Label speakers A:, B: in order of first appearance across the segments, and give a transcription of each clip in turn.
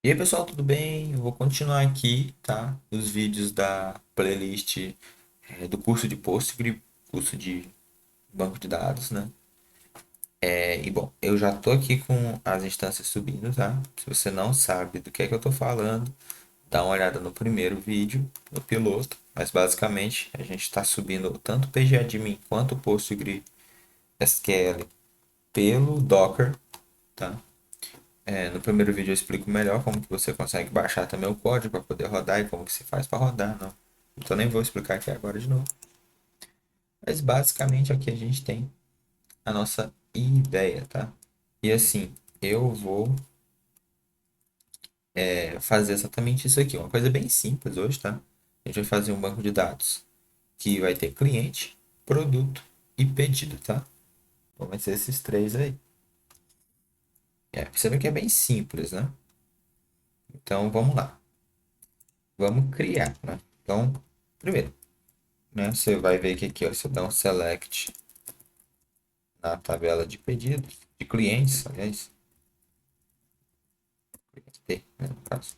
A: E aí pessoal, tudo bem? Eu vou continuar aqui, tá? Os vídeos da playlist do curso de Postgre, curso de banco de dados, né? Bom, eu já tô aqui com as instâncias subindo, tá? Se você não sabe do que é que eu tô falando, dá uma olhada no primeiro vídeo, no piloto. Mas basicamente a gente está subindo tanto o PGAdmin quanto o PostgreSQL pelo Docker, tá? No primeiro vídeo eu explico melhor como que você consegue baixar também o código para poder rodar e como que se faz para rodar, não. Então nem vou explicar aqui agora de novo. Mas basicamente aqui a gente tem a nossa ideia, tá? E assim, eu vou fazer exatamente isso aqui. Uma coisa bem simples hoje, tá? A gente vai fazer um banco de dados que vai ter cliente, produto e pedido, tá? Então vai ser esses três aí. Você vê que é bem simples, né? Então vamos lá. Vamos criar, né? Então, primeiro, né? Você vai ver que aqui, ó, você dá um select na tabela de pedidos, de clientes, aliás, cliente T, né, no caso.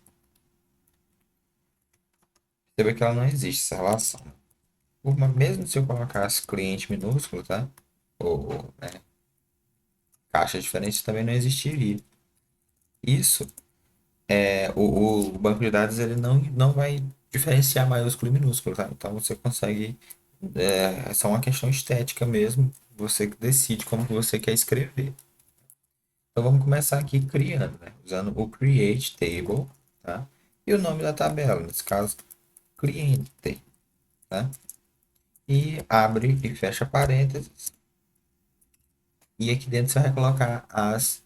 A: Você vê que ela não existe, essa relação. Mesmo se eu colocasse cliente minúsculo, tá? Ou né, caixa diferente também não existiria. Isso o banco de dados ele não vai diferenciar maiúsculo e minúsculo, tá? Então você consegue. É só uma questão estética mesmo. Você que decide como que você quer escrever. Então vamos começar aqui criando, né? Usando o create table, tá? E o nome da tabela, nesse caso, cliente, tá? E abre e fecha parênteses. E aqui dentro você vai colocar as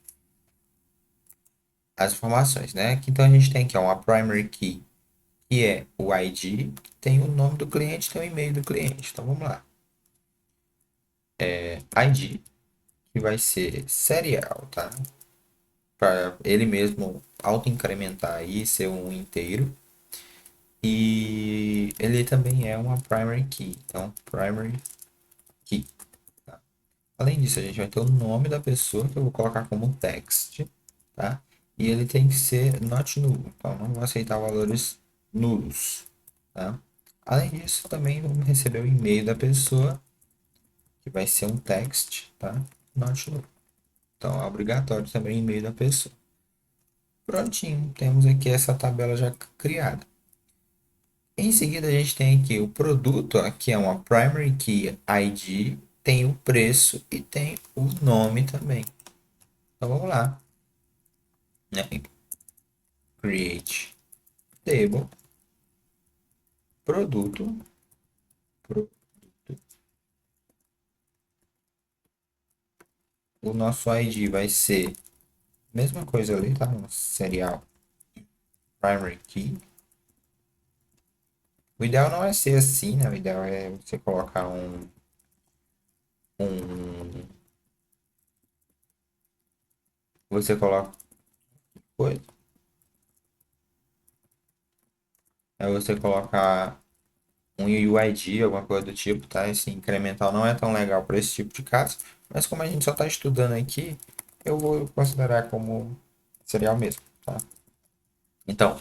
A: informações, né? Aqui, então a gente tem aqui ó, uma primary key, que é o ID, tem o nome do cliente, tem o e-mail do cliente. Então vamos lá. ID, que vai ser serial, tá? Para ele mesmo auto-incrementar aí, ser um inteiro. E ele também é uma primary key. Então, primary key. Tá? Além disso, a gente vai ter o nome da pessoa que eu vou colocar como text, tá? E ele tem que ser not null. Então, não vou aceitar valores nulos, tá? Além disso, também vamos receber o e-mail da pessoa, que vai ser um text, tá? Not null. Então, é obrigatório também o e-mail da pessoa. Prontinho, temos aqui essa tabela já criada. Em seguida, a gente tem aqui o produto, ó, que é uma Primary Key ID, tem o preço e tem o nome também. Então vamos lá, né? Create table, produto, produto. O nosso ID vai ser mesma coisa ali, tá? Nosso serial primary key. O ideal não é ser assim, né? O ideal é você colocar um você coloca coisa, aí você colocar um UID, alguma coisa do tipo, tá? Esse incremental não é tão legal para esse tipo de caso, mas como a gente só está estudando aqui, eu vou considerar como serial mesmo, tá? Então,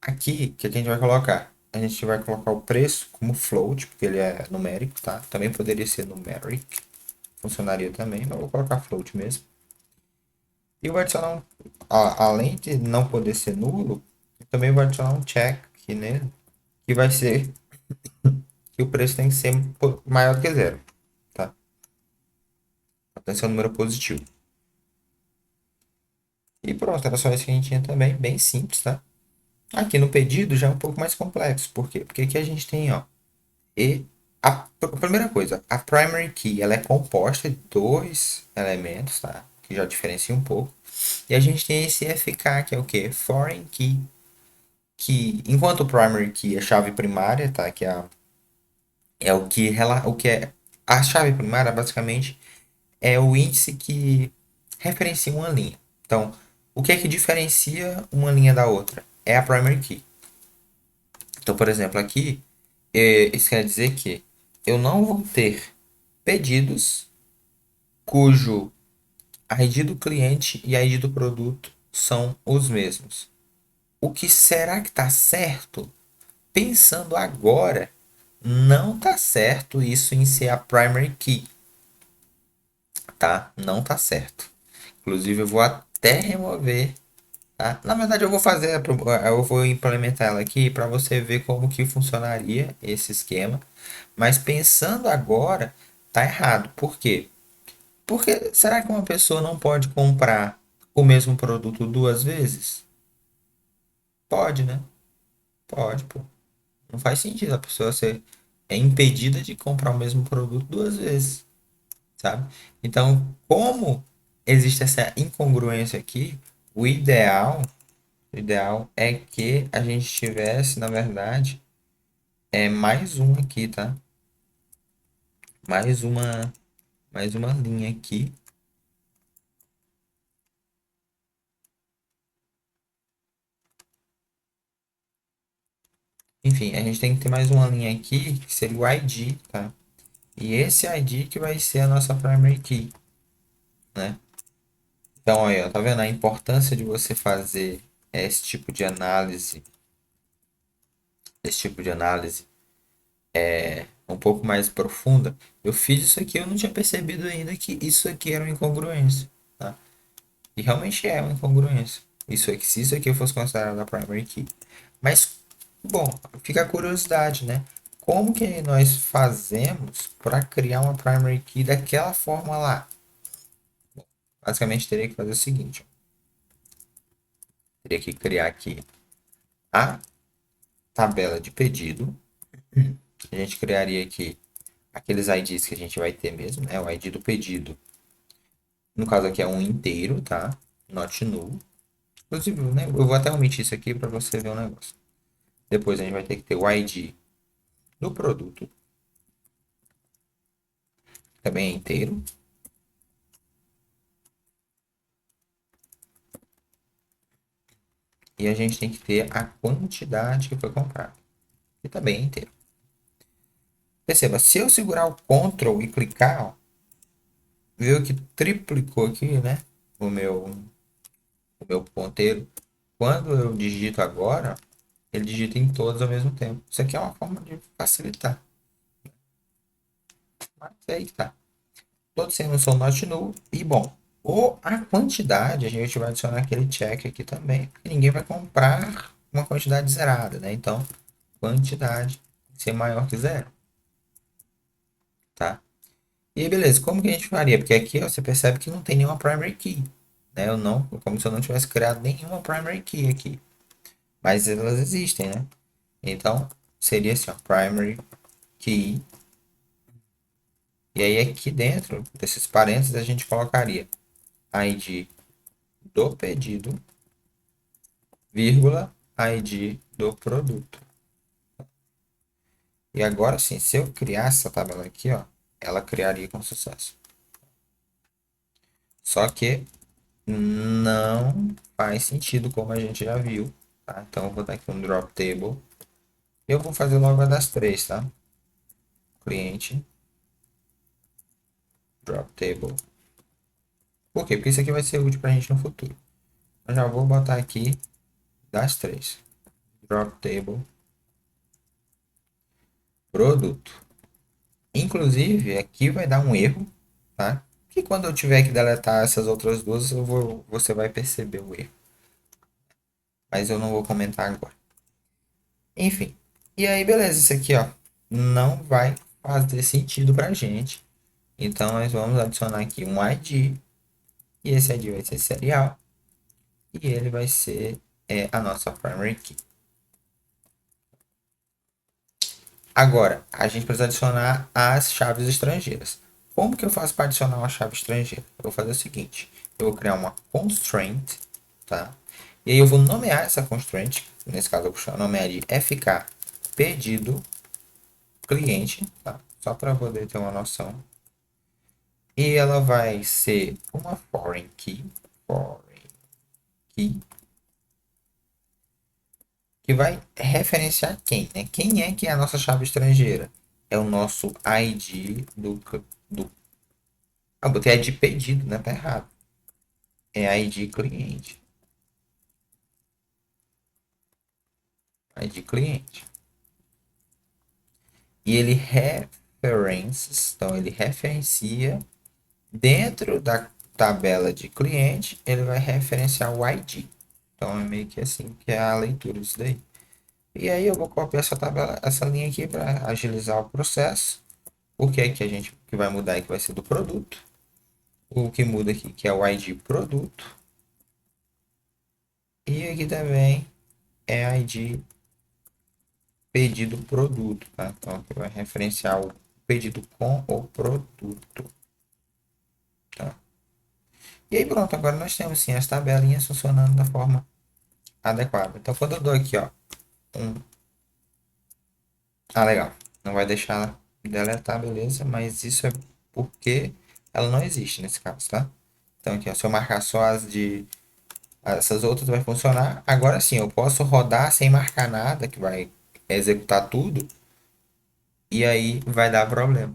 A: aqui, o que a gente vai colocar? A gente vai colocar o preço como float, porque ele é numérico, tá? Também poderia ser numeric, funcionaria também, mas eu vou colocar float mesmo. E eu vou adicionar além de não poder ser nulo, eu também vou adicionar um check aqui nele, que vai ser que o preço tem que ser maior do que zero, tá? Esse é um número positivo. E pronto, era só isso que a gente tinha também, bem simples, tá? Aqui no pedido já é um pouco mais complexo. Por quê? Porque aqui a gente tem, ó, e a primeira coisa, a primary key, ela é composta de dois elementos, tá? Que já diferencia um pouco. E a gente tem esse FK, que é o quê? Foreign key, que enquanto o primary key é a chave primária, tá? Que é o que é a chave primária, basicamente, é o índice que referencia uma linha. Então, o que é que diferencia uma linha da outra? É a primary key. Então, por exemplo, aqui, isso quer dizer que eu não vou ter pedidos cujo ID do cliente e ID do produto são os mesmos. O que será que está certo? Pensando agora, não está certo isso em ser a primary key, tá? Não está certo. Inclusive, eu vou até remover, tá? Na verdade, eu vou implementar ela aqui para você ver como que funcionaria esse esquema. Mas pensando agora, tá errado. Por quê? Porque será que uma pessoa não pode comprar o mesmo produto duas vezes? Pode, né? Pode, pô. Não faz sentido a pessoa ser impedida de comprar o mesmo produto duas vezes, sabe? Então, como existe essa incongruência aqui, o ideal é que a gente tivesse, na verdade, mais um aqui, tá? Mais uma, mais uma linha aqui. Enfim, a gente tem que ter mais uma linha aqui, que seria o ID, tá? E esse ID que vai ser a nossa primary key, né? Então, aí, ó, tá vendo a importância de você fazer esse tipo de análise, esse tipo de análise um pouco mais profunda? Eu fiz isso aqui, eu não tinha percebido ainda que isso aqui era uma incongruência, tá? E realmente é uma incongruência. Isso aqui, se isso aqui fosse considerado a primary key. Mas, bom, fica a curiosidade, né? Como que nós fazemos para criar uma primary key daquela forma lá? Basicamente, teria que fazer o seguinte: ó. Teria que criar aqui a tabela de pedido. A gente criaria aqui aqueles IDs que a gente vai ter mesmo, né? O ID do pedido. No caso aqui é um inteiro, tá? Not null. Inclusive, né? Eu vou até omitir isso aqui para você ver o negócio. Depois a gente vai ter que ter o ID do produto, também é inteiro. E a gente tem que ter a quantidade que foi comprada, que também é inteiro. Perceba, se eu segurar o Ctrl e clicar, ó, viu que triplicou aqui, né? O meu ponteiro. Quando eu digito agora, ele digita em todos ao mesmo tempo. Isso aqui é uma forma de facilitar. Mas é aí que tá. Todos sendo são not null. E bom, ou a quantidade, a gente vai adicionar aquele check aqui também. Porque ninguém vai comprar uma quantidade zerada, né? Então, quantidade tem que ser maior que zero, tá? E aí, beleza, como que a gente faria? Porque aqui ó, você percebe que não tem nenhuma primary key, né? Eu não, como se eu não tivesse criado nenhuma primary key aqui. Mas elas existem, né? Então, seria assim, ó, primary key. E aí aqui dentro desses parênteses a gente colocaria ID do pedido, vírgula, ID do produto. E agora sim, se eu criar essa tabela aqui, ó, ela criaria com sucesso. Só que não faz sentido como a gente já viu, tá? Então eu vou botar aqui um drop table. Eu vou fazer logo a das três, tá? Cliente, drop table. Por quê? Porque isso aqui vai ser útil pra gente no futuro. Eu já vou botar aqui das três. Drop table, produto. Inclusive, aqui vai dar um erro, tá? Que quando eu tiver que deletar essas outras duas, você vai perceber o erro. Mas eu não vou comentar agora. Enfim. E aí, beleza, isso aqui, ó, não vai fazer sentido pra gente. Então, nós vamos adicionar aqui um ID. E esse ID vai ser serial. E ele vai ser a nossa primary key. Agora, a gente precisa adicionar as chaves estrangeiras. Como que eu faço para adicionar uma chave estrangeira? Eu vou fazer o seguinte. Eu vou criar uma constraint, tá? E aí eu vou nomear essa constraint. Nesse caso, eu vou nomear de fk pedido cliente, tá? Só para poder ter uma noção. E ela vai ser uma foreign key, que vai referenciar quem, né? Quem é que é a nossa chave estrangeira? É o nosso ID do botei ID pedido, né? Tá errado. É ID cliente. ID cliente. E ele references, então ele referencia dentro da tabela de cliente, ele vai referenciar o ID. Então é meio que assim que é a leitura disso daí. E aí eu vou copiar essa tabela, essa linha aqui para agilizar o processo. O que é que a gente que vai mudar aqui vai ser do produto. O que muda aqui que é o ID produto. E aqui também é ID pedido produto, tá? Então aqui vai referenciar o pedido com o produto, tá? E aí pronto, agora nós temos sim as tabelinhas funcionando da forma adequada. Então quando eu dou aqui, ó, um... Ah, legal. Não vai deixar deletar, beleza? Mas isso é porque ela não existe nesse caso, tá? Então aqui, ó, se eu marcar só as de... Essas outras vai funcionar. Agora sim, eu posso rodar sem marcar nada, que vai executar tudo. E aí vai dar problema.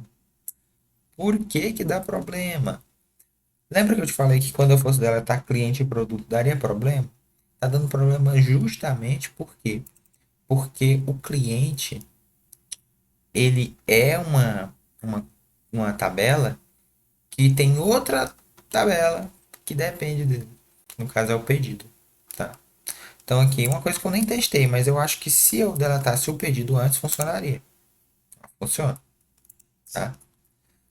A: Por que que dá problema? Lembra que eu te falei que quando eu fosse deletar cliente e produto daria problema? Tá dando problema justamente por quê? Porque o cliente, ele é uma tabela que tem outra tabela que depende dele. No caso é o pedido, tá? Então aqui, uma coisa que eu nem testei, mas eu acho que se eu deletasse o pedido antes, funcionaria. Funciona, tá?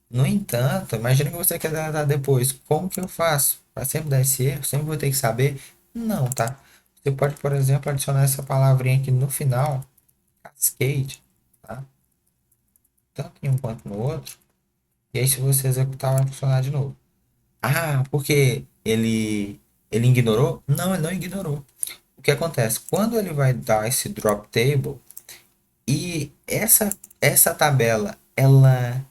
A: No entanto, imagina que você quer deletar depois. Como que eu faço? Para sempre dar esse erro, sempre vou ter que saber? Não, tá? Você pode, por exemplo, adicionar essa palavrinha aqui no final, cascade, tá? Tanto em um quanto no outro. E aí, se você executar, vai funcionar de novo. Ah, porque ele ignorou? Não, ele não ignorou. O que acontece? Quando ele vai dar esse drop table e essa tabela, ela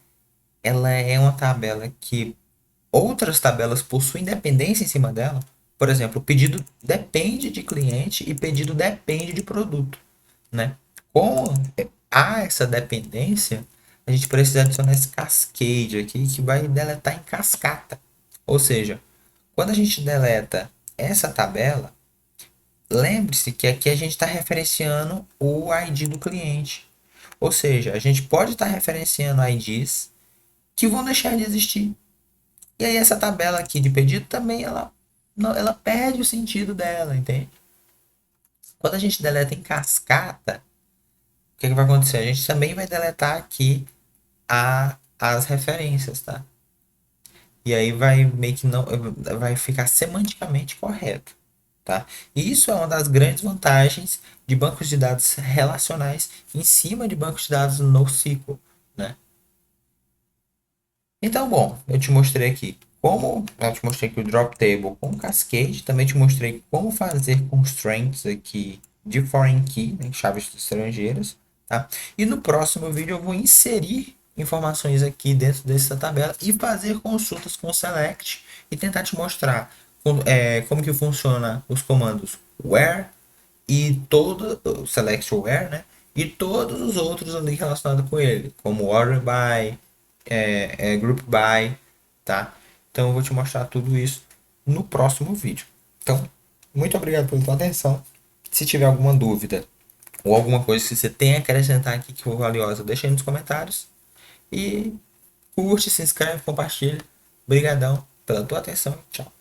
A: é uma tabela que outras tabelas possuem dependência em cima dela. Por exemplo, o pedido depende de cliente e pedido depende de produto, né? Com há essa dependência, a gente precisa adicionar esse cascade aqui que vai deletar em cascata. Ou seja, quando a gente deleta essa tabela, lembre-se que aqui a gente está referenciando o ID do cliente. Ou seja, a gente pode estar referenciando IDs que vão deixar de existir. E aí essa tabela aqui de pedido também ela perde o sentido dela, entende? Quando a gente deleta em cascata, o que, que vai acontecer? A gente também vai deletar aqui as referências, tá? E aí vai meio que não vai ficar semanticamente correto, tá? E isso é uma das grandes vantagens de bancos de dados relacionais em cima de bancos de dados NoSQL, né? Então, bom, eu te mostrei aqui como, eu te mostrei aqui o drop table com cascade, também te mostrei como fazer constraints aqui de foreign key, né, chaves estrangeiras, tá? E no próximo vídeo eu vou inserir informações aqui dentro dessa tabela e fazer consultas com o select e tentar te mostrar como que funciona os comandos where e todo o select where, né? E todos os outros ali relacionados com ele, como order by, group by, tá? Então eu vou te mostrar tudo isso no próximo vídeo. Então, muito obrigado pela tua atenção. Se tiver alguma dúvida ou alguma coisa que você tem a acrescentar aqui que for valiosa, deixa aí nos comentários. E curte, se inscreve, compartilha. Obrigadão pela tua atenção. Tchau.